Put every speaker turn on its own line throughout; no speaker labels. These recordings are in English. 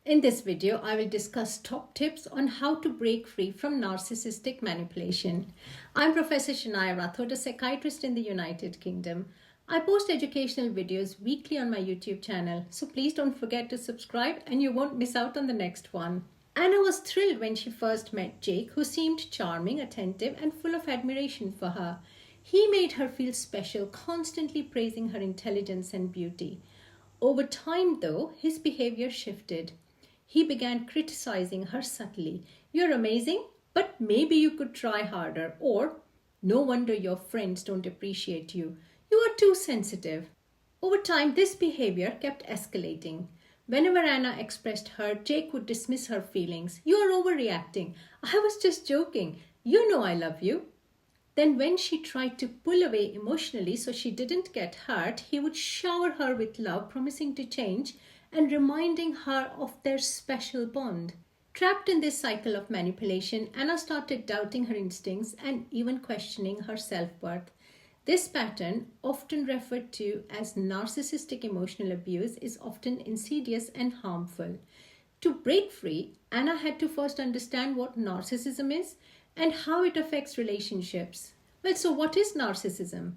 In this video, I will discuss top tips on how to break free from narcissistic manipulation. I'm Professor Shania Rathod, a psychiatrist in the United Kingdom. I post educational videos weekly on my YouTube channel, so please don't forget to subscribe and you won't miss out on the next one. Anna was thrilled when she first met Jake, who seemed charming, attentive, and full of admiration for her. He made her feel special, constantly praising her intelligence and beauty. Over time, though, his behavior shifted. He began criticizing her subtly. "You're amazing, but maybe you could try harder." Or, "No wonder your friends don't appreciate you. You are too sensitive." Over time, this behavior kept escalating. Whenever Anna expressed hurt, Jake would dismiss her feelings. "You are overreacting. I was just joking. You know I love you." Then when she tried to pull away emotionally so she didn't get hurt, he would shower her with love, promising to change and reminding her of their special bond. Trapped in this cycle of manipulation, Anna started doubting her instincts and even questioning her self-worth. This pattern, often referred to as narcissistic emotional abuse, is often insidious and harmful. To break free, Anna had to first understand what narcissism is and how it affects relationships. Well, so what is narcissism?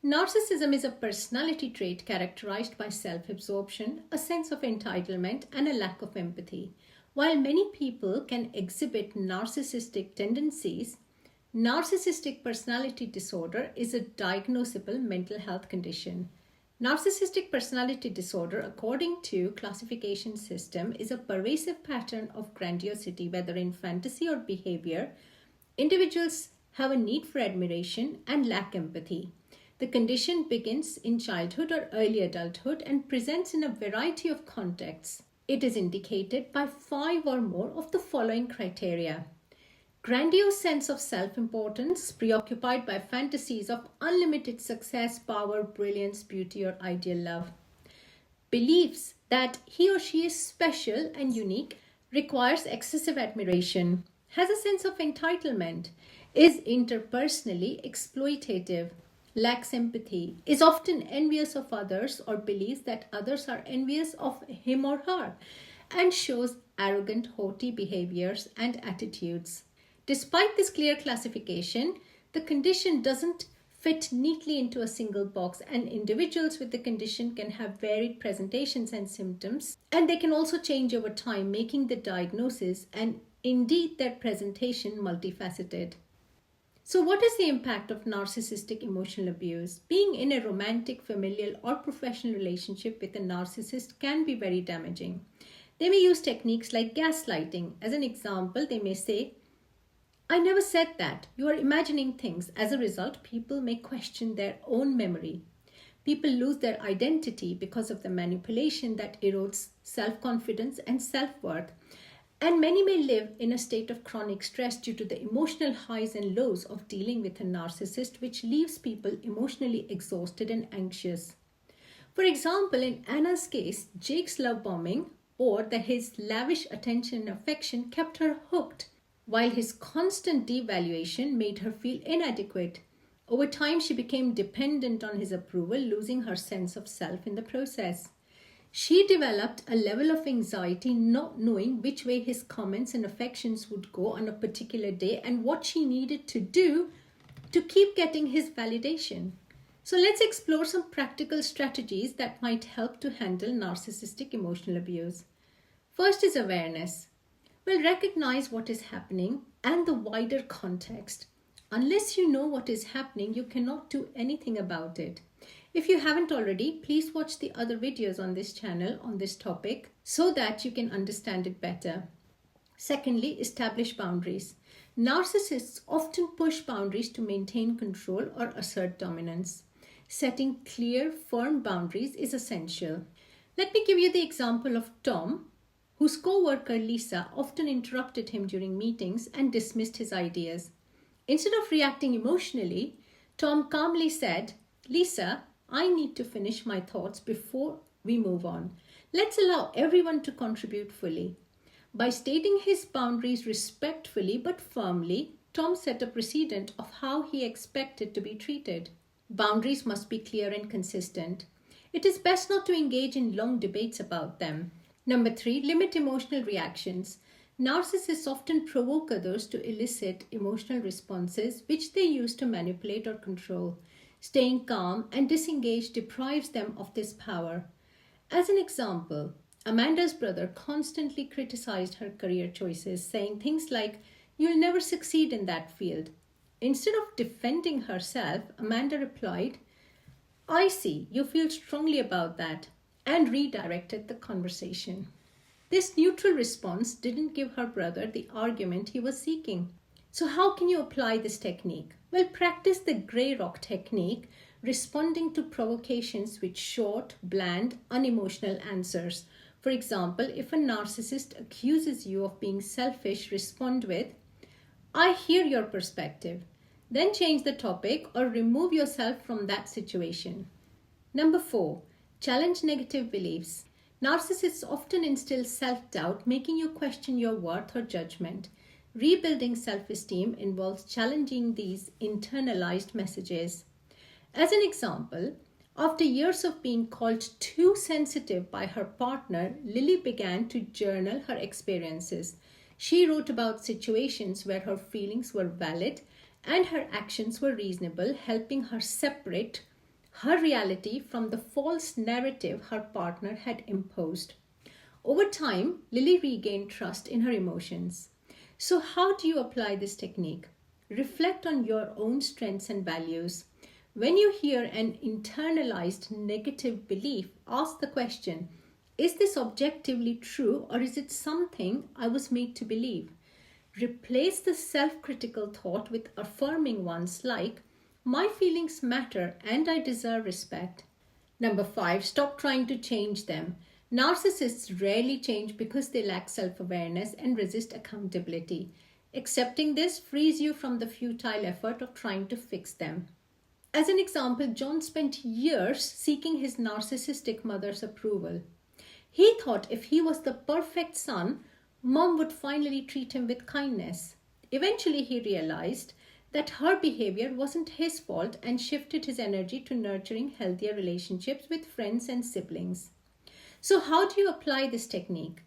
Narcissism is a personality trait characterized by self-absorption, a sense of entitlement, and a lack of empathy. While many people can exhibit narcissistic tendencies, Narcissistic Personality Disorder is a diagnosable mental health condition. Narcissistic Personality Disorder, according to classification system, is a pervasive pattern of grandiosity, whether in fantasy or behavior. Individuals have a need for admiration and lack empathy. The condition begins in childhood or early adulthood and presents in a variety of contexts. It is indicated by 5 or more of the following criteria: grandiose sense of self-importance, preoccupied by fantasies of unlimited success, power, brilliance, beauty, or ideal love. Beliefs that he or she is special and unique, requires excessive admiration, has a sense of entitlement, is interpersonally exploitative, lacks empathy, is often envious of others or believes that others are envious of him or her, and shows arrogant, haughty behaviors and attitudes. Despite this clear classification, the condition doesn't fit neatly into a single box, and individuals with the condition can have varied presentations and symptoms, and they can also change over time, making the diagnosis and indeed their presentation multifaceted. So what is the impact of narcissistic emotional abuse? Being in a romantic, familial, or professional relationship with a narcissist can be very damaging. They may use techniques like gaslighting. As an example, they may say, "I never said that. You are imagining things." As a result, people may question their own memory. People lose their identity because of the manipulation that erodes self-confidence and self-worth. And many may live in a state of chronic stress due to the emotional highs and lows of dealing with a narcissist, which leaves people emotionally exhausted and anxious. For example, in Anna's case, Jake's love bombing or his lavish attention and affection kept her hooked, while his constant devaluation made her feel inadequate. Over time, she became dependent on his approval, losing her sense of self in the process. She developed a level of anxiety, not knowing which way his comments and affections would go on a particular day and what she needed to do to keep getting his validation. So let's explore some practical strategies that might help to handle narcissistic emotional abuse. First is awareness. Well, recognize what is happening and the wider context. Unless you know what is happening, you cannot do anything about it. If you haven't already, please watch the other videos on this channel on this topic so that you can understand it better. Secondly, establish boundaries. Narcissists often push boundaries to maintain control or assert dominance. Setting clear, firm boundaries is essential. Let me give you the example of Tom, whose co-worker Lisa often interrupted him during meetings and dismissed his ideas. Instead of reacting emotionally, Tom calmly said, "Lisa, I need to finish my thoughts before we move on. Let's allow everyone to contribute fully." By stating his boundaries respectfully but firmly, Tom set a precedent of how he expected to be treated. Boundaries must be clear and consistent. It is best not to engage in long debates about them. Number 3, limit emotional reactions. Narcissists often provoke others to elicit emotional responses which they use to manipulate or control. Staying calm and disengaged deprives them of this power. As an example, Amanda's brother constantly criticized her career choices, saying things like, "You'll never succeed in that field." Instead of defending herself, Amanda replied, "I see, you feel strongly about that," and redirected the conversation. This neutral response didn't give her brother the argument he was seeking. So how can you apply this technique? Well, practice the grey rock technique, responding to provocations with short, bland, unemotional answers. For example, if a narcissist accuses you of being selfish, respond with, "I hear your perspective." Then change the topic or remove yourself from that situation. Number 4, challenge negative beliefs. Narcissists often instill self-doubt, making you question your worth or judgment. Rebuilding self-esteem involves challenging these internalized messages. As an example, after years of being called too sensitive by her partner, Lily began to journal her experiences. She wrote about situations where her feelings were valid and her actions were reasonable, helping her separate her reality from the false narrative her partner had imposed. Over time, Lily regained trust in her emotions. So how do you apply this technique? Reflect on your own strengths and values. When you hear an internalized negative belief, ask the question, is this objectively true or is it something I was made to believe? Replace the self-critical thought with affirming ones like, "My feelings matter and I deserve respect." Number 5, stop trying to change them. Narcissists rarely change because they lack self-awareness and resist accountability. Accepting this frees you from the futile effort of trying to fix them. As an example, John spent years seeking his narcissistic mother's approval. He thought if he was the perfect son, Mom would finally treat him with kindness. Eventually, he realized that her behavior wasn't his fault and shifted his energy to nurturing healthier relationships with friends and siblings. So how do you apply this technique?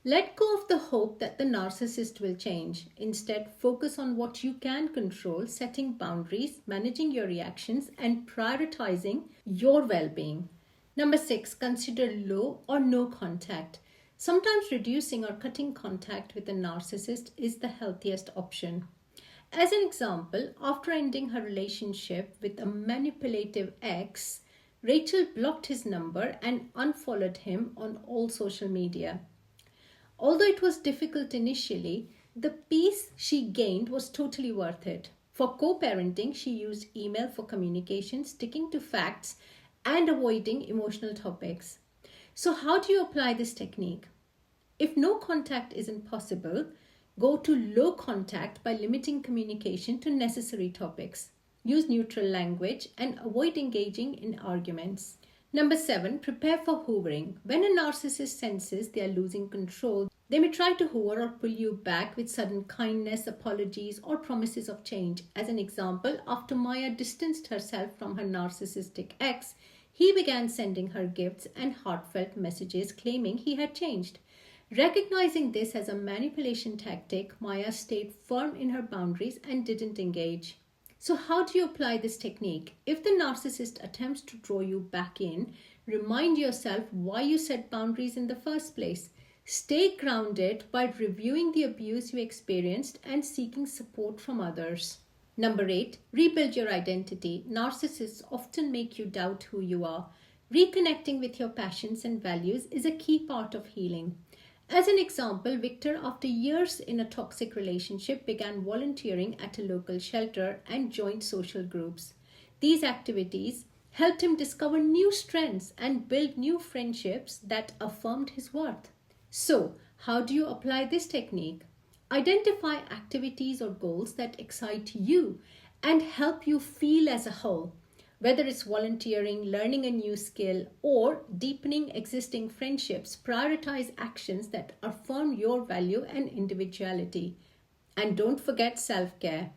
Let go of the hope that the narcissist will change. Instead, focus on what you can control, setting boundaries, managing your reactions, and prioritizing your well-being. Number 6, consider low or no contact. Sometimes reducing or cutting contact with a narcissist is the healthiest option. As an example, after ending her relationship with a manipulative ex, Rachel blocked his number and unfollowed him on all social media. Although it was difficult initially, the peace she gained was totally worth it. For co-parenting, she used email for communication, sticking to facts, and avoiding emotional topics. So how do you apply this technique? If no contact isn't possible, go to low contact by limiting communication to necessary topics. Use neutral language and avoid engaging in arguments. Number 7, prepare for hoovering. When a narcissist senses they are losing control, they may try to hoover or pull you back with sudden kindness, apologies, or promises of change. As an example, after Maya distanced herself from her narcissistic ex, he began sending her gifts and heartfelt messages claiming he had changed. Recognizing this as a manipulation tactic, Maya stayed firm in her boundaries and didn't engage. So how do you apply this technique? If the narcissist attempts to draw you back in, remind yourself why you set boundaries in the first place. Stay grounded by reviewing the abuse you experienced and seeking support from others. Number 8, rebuild your identity. Narcissists often make you doubt who you are. Reconnecting with your passions and values is a key part of healing. As an example, Victor, after years in a toxic relationship, began volunteering at a local shelter and joined social groups. These activities helped him discover new strengths and build new friendships that affirmed his worth. So, how do you apply this technique? Identify activities or goals that excite you and help you feel as a whole. Whether it's volunteering, learning a new skill, or deepening existing friendships, prioritize actions that affirm your value and individuality. And don't forget self-care.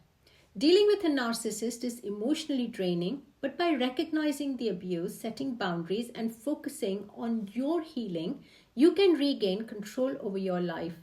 Dealing with a narcissist is emotionally draining, but by recognizing the abuse, setting boundaries, and focusing on your healing, you can regain control over your life.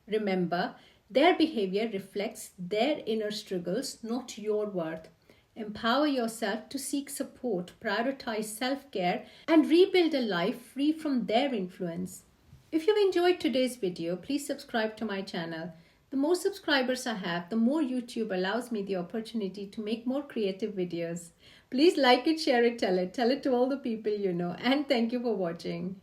Remember, their behavior reflects their inner struggles, not your worth. Empower yourself to seek support, prioritize self-care, and rebuild a life free from their influence. If you've enjoyed today's video, please subscribe to my channel. The more subscribers I have, the more YouTube allows me the opportunity to make more creative videos. Please like it, share it, tell it to all the people you know, and thank you for watching.